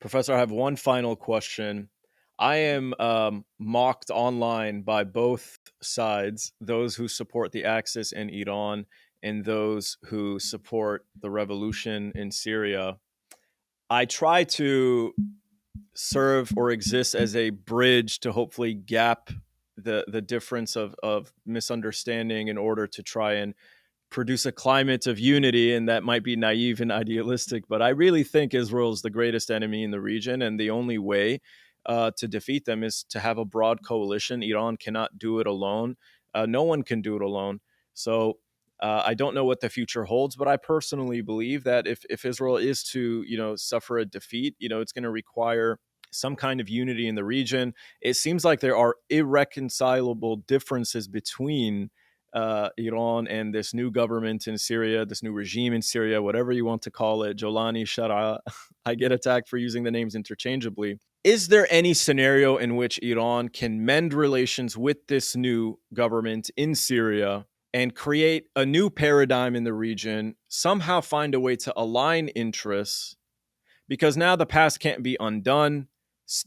Professor, I have one final question. I am mocked online by both sides, those who support the Axis in Iran and those who support the revolution in Syria. I try to serve or exist as a bridge to hopefully gap the difference of misunderstanding in order to try and produce a climate of unity, and that might be naive and idealistic, but I really think Israel is the greatest enemy in the region, and the only way to defeat them is to have a broad coalition. Iran cannot do it alone. No one can do it alone. So I don't know what the future holds, but I personally believe that if Israel is to, suffer a defeat, it's going to require some kind of unity in the region. It seems like there are irreconcilable differences between Iran and this new government in Syria, this new regime in Syria, whatever you want to call it, Jolani, Shara. I get attacked for using the names interchangeably. Is there any scenario in which Iran can mend relations with this new government in Syria and create a new paradigm in the region, somehow find a way to align interests? Because now the past can't be undone.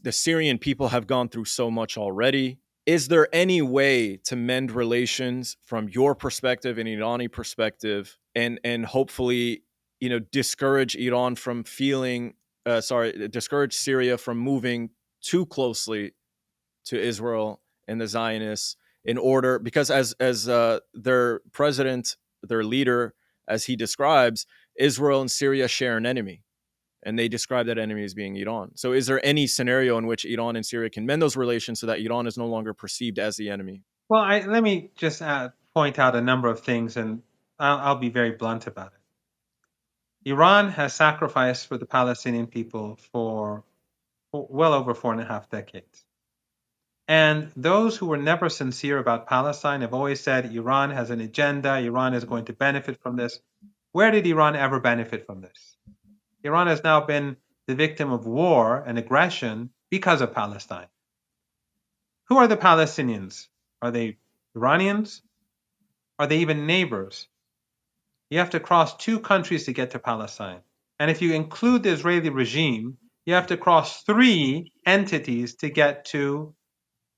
The Syrian people have gone through so much already. Is there any way to mend relations from your perspective and Irani perspective, and hopefully, discourage Iran from discourage Syria from moving too closely to Israel and the Zionists, in order, because as their president, their leader, as he describes, Israel and Syria share an enemy, and they describe that enemy as being Iran. So is there any scenario in which Iran and Syria can mend those relations so that Iran is no longer perceived as the enemy? Well, let me just point out a number of things, and I'll be very blunt about it. Iran has sacrificed for the Palestinian people for well over 4.5 decades. And those who were never sincere about Palestine have always said Iran has an agenda, Iran is going to benefit from this. Where did Iran ever benefit from this? Iran has now been the victim of war and aggression because of Palestine. Who are the Palestinians? Are they Iranians? Are they even neighbors? You have to cross two countries to get to Palestine. And if you include the Israeli regime, you have to cross three entities to get to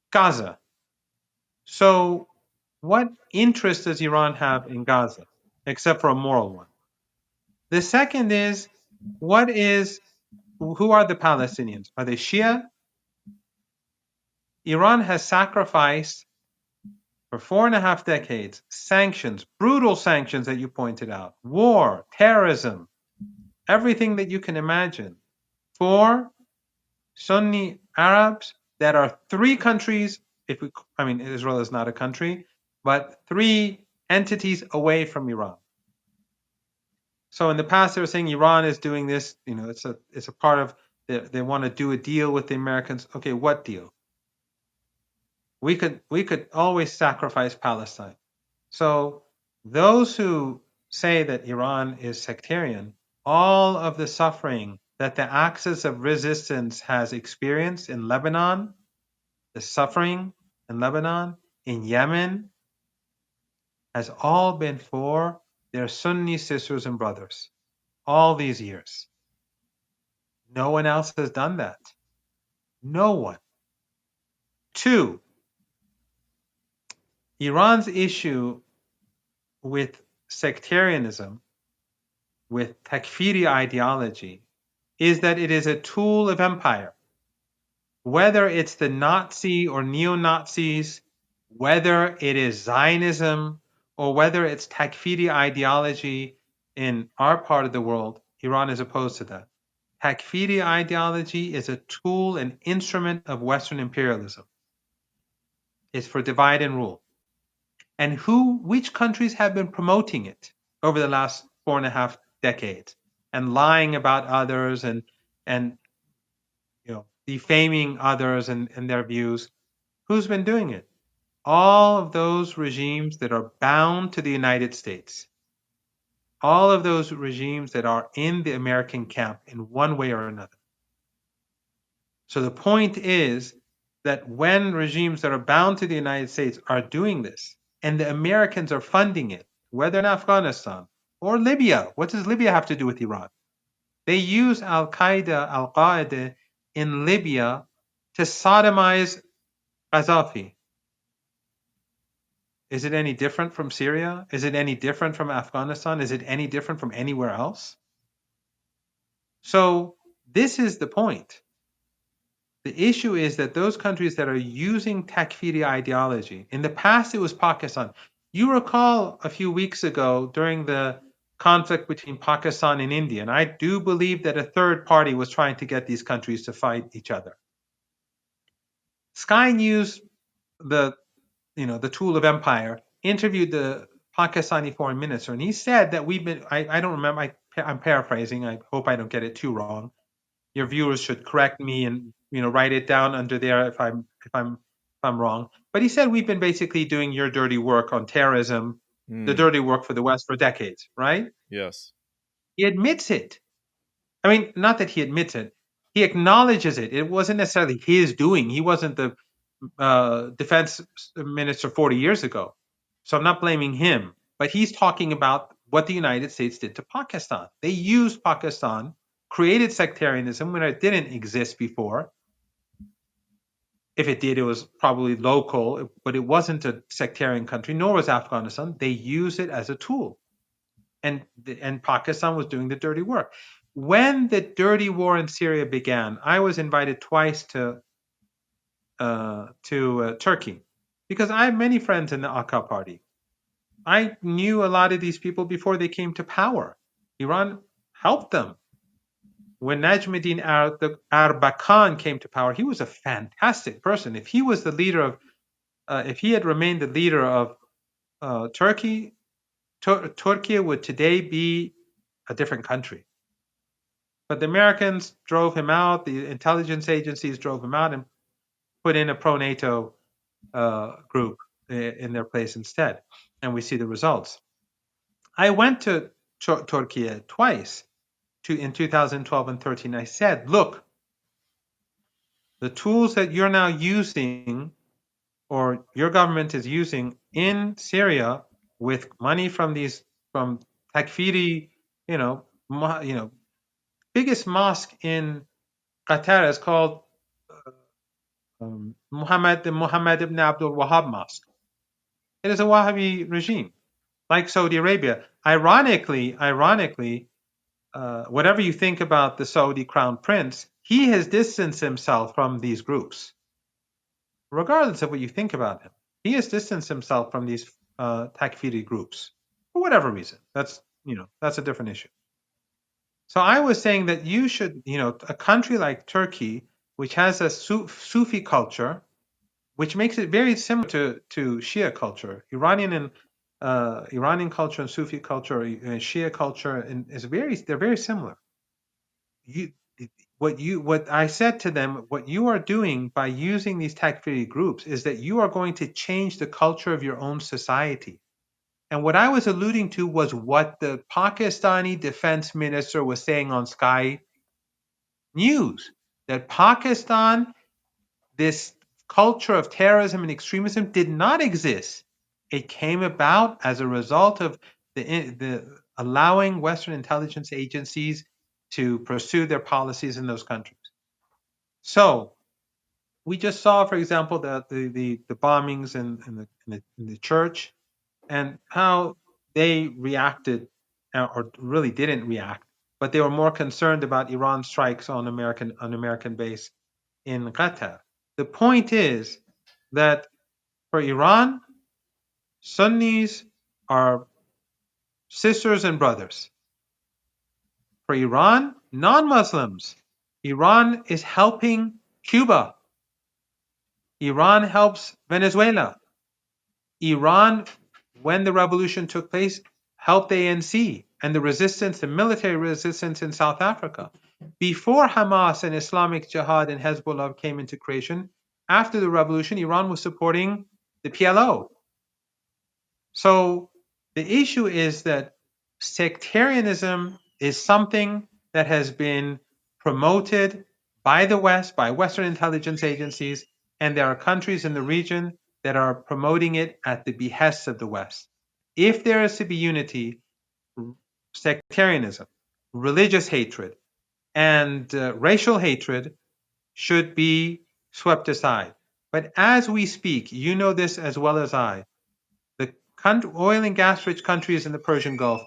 Gaza. So, what interest does Iran have in Gaza, except for a moral one? The second is, who are the Palestinians? Are they Shia? Iran has sacrificed for 4.5 decades sanctions, brutal sanctions that you pointed out, war, terrorism, everything that you can imagine, for Sunni Arabs that are three countries. Israel is not a country, but three entities away from Iran. So in the past, they were saying Iran is doing this. It's a part of. They want to do a deal with the Americans. Okay, what deal? We could always sacrifice Palestine. So those who say that Iran is sectarian, all of the suffering that the axis of resistance has experienced in Lebanon, the suffering in Lebanon, in Yemen, has all been for their Sunni sisters and brothers all these years. No one else has done that. No one. Two, Iran's issue with sectarianism, with takfiri ideology, is that it is a tool of empire. Whether it's the Nazi or neo-Nazis, whether it is Zionism, or whether it's takfiri ideology in our part of the world, Iran is opposed to that. Takfiri ideology is a tool, an instrument of Western imperialism. It's for divide and rule. And which countries have been promoting it over the last 4.5 decades and lying about others and defaming others and their views? Who's been doing it? All of those regimes that are bound to the United States. All of those regimes that are in the American camp in one way or another. So the point is that when regimes that are bound to the United States are doing this, and the Americans are funding it, whether in Afghanistan or Libya, what does Libya have to do with Iran? They use Al-Qaeda in Libya to sodomize Gaddafi. Is it any different from Syria? Is it any different from Afghanistan? Is it any different from anywhere else? So this is the point. The issue is that those countries that are using Takfiri ideology, in the past it was Pakistan. You recall a few weeks ago during the conflict between Pakistan and India, and I do believe that a third party was trying to get these countries to fight each other. Sky News, the the tool of empire, interviewed the Pakistani foreign minister, and he said that we've been. I don't remember. I'm paraphrasing. I hope I don't get it too wrong. Your viewers should correct me and write it down under there if I'm wrong. But he said we've been basically doing your dirty work on terrorism, the Mm, dirty work for the West for decades, right? yes. He admits it. I mean, not that he admits it. He acknowledges it. It wasn't necessarily his doing. He wasn't the defense minister 40 years ago. So I'm not blaming him. But he's talking about what the United States did to Pakistan. They used Pakistan, created sectarianism when it didn't exist before. If it did, it was probably local, but it wasn't a sectarian country, nor was Afghanistan. They used it as a tool. And Pakistan was doing the dirty work. When the dirty war in Syria began, I was invited twice to Turkey because I have many friends in the Aka party. I knew a lot of these people before they came to power. Iran helped them. When Najmuddin Erbakan came to power, he was a fantastic person. If he was the leader of, if he had remained the leader of Turkey, Turkey would today be a different country. But the Americans drove him out. The intelligence agencies drove him out and put in a pro-NATO group in their place instead. And we see the results. I went to Turkey twice in 2012 and 13. I said, look, the tools that you're now using or your government is using in Syria with money from Takfiri, you know, biggest mosque in Qatar is called Muhammad ibn Abdul Wahhab Mosque. It is a Wahhabi regime, like Saudi Arabia. Ironically, whatever you think about the Saudi crown prince, he has distanced himself from these groups. Regardless of what you think about him, he has distanced himself from these Takfiri groups for whatever reason. That's a different issue. So I was saying that you should, a country like Turkey, which has a Sufi culture, which makes it very similar to Shia culture. Iranian culture and Sufi culture, Shia culture, and they're very similar. You, what I said to them, what you are doing by using these Takfiri groups is that you are going to change the culture of your own society. And what I was alluding to was what the Pakistani defense minister was saying on Sky News, that Pakistan, this culture of terrorism and extremism did not exist. It came about as a result of the allowing Western intelligence agencies to pursue their policies in those countries. So we just saw, for example, the bombings in the church and how they reacted, or really didn't react, but they were more concerned about Iran strikes on American base in Qatar. The point is that for Iran, Sunnis are sisters and brothers. For Iran, non-Muslims, Iran is helping Cuba. Iran helps Venezuela. Iran, when the revolution took place, helped ANC and the resistance, the military resistance in South Africa. Before Hamas and Islamic Jihad and Hezbollah came into creation, after the revolution, Iran was supporting the PLO. So the issue is that sectarianism is something that has been promoted by the West, by Western intelligence agencies, and there are countries in the region that are promoting it at the behest of the West. If there is to be unity, sectarianism, religious hatred, and racial hatred should be swept aside. But as we speak, you know this as well as I, the oil and gas rich countries in the Persian Gulf,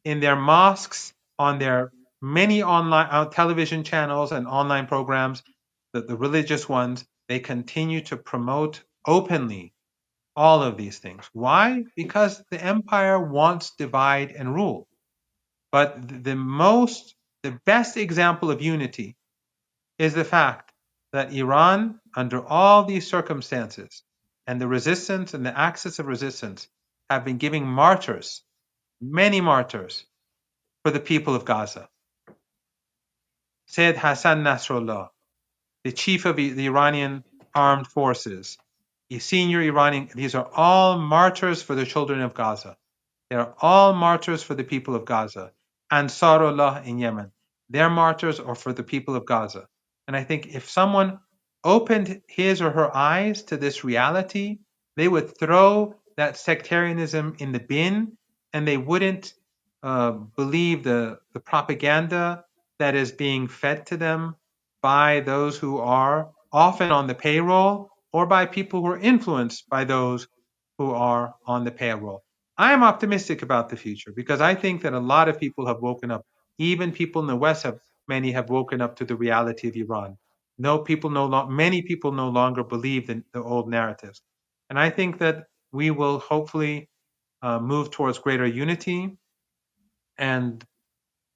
in their mosques, on their many online television channels and online programs, the religious ones, they continue to promote openly all of these things. Why? Because the empire wants divide and rule. But the best example of unity is the fact that Iran, under all these circumstances, and the resistance and the axis of resistance, have been giving martyrs, many martyrs, for the people of Gaza. Sayyid Hassan Nasrallah, the chief of the Iranian armed forces, a senior Iranian, these are all martyrs for the children of Gaza. They are all martyrs for the people of Gaza. Ansarullah in Yemen, their martyrs are for the people of Gaza. And I think if someone opened his or her eyes to this reality, they would throw that sectarianism in the bin, and they wouldn't believe the propaganda that is being fed to them by those who are often on the payroll or by people who are influenced by those who are on the payroll. I am optimistic about the future because I think that a lot of people have woken up. Even people in the West many have woken up to the reality of Iran. Many people no longer believe in the old narratives. And I think that we will hopefully move towards greater unity, and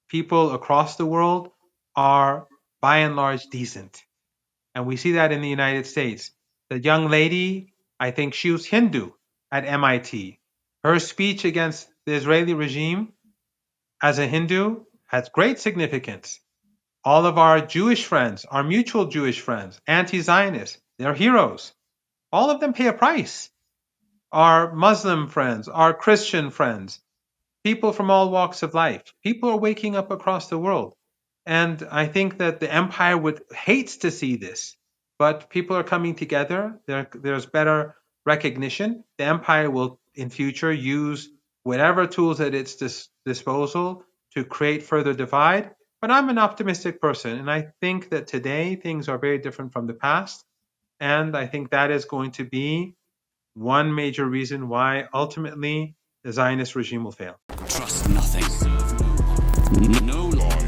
people across the world are by and large decent. And we see that in the United States. The young lady, I think she was Hindu at MIT. Her speech against the Israeli regime as a Hindu has great significance. All of our Jewish friends, our mutual Jewish friends, anti-Zionists, they're heroes. All of them pay a price. Our Muslim friends, our Christian friends, people from all walks of life. People are waking up across the world. And I think that the empire hates to see this, but people are coming together. There's better recognition. The empire will in future use whatever tools at its disposal to create further divide. But I'm an optimistic person, and I think that today things are very different from the past. And I think that is going to be one major reason why ultimately the Zionist regime will fail. Trust nothing. No law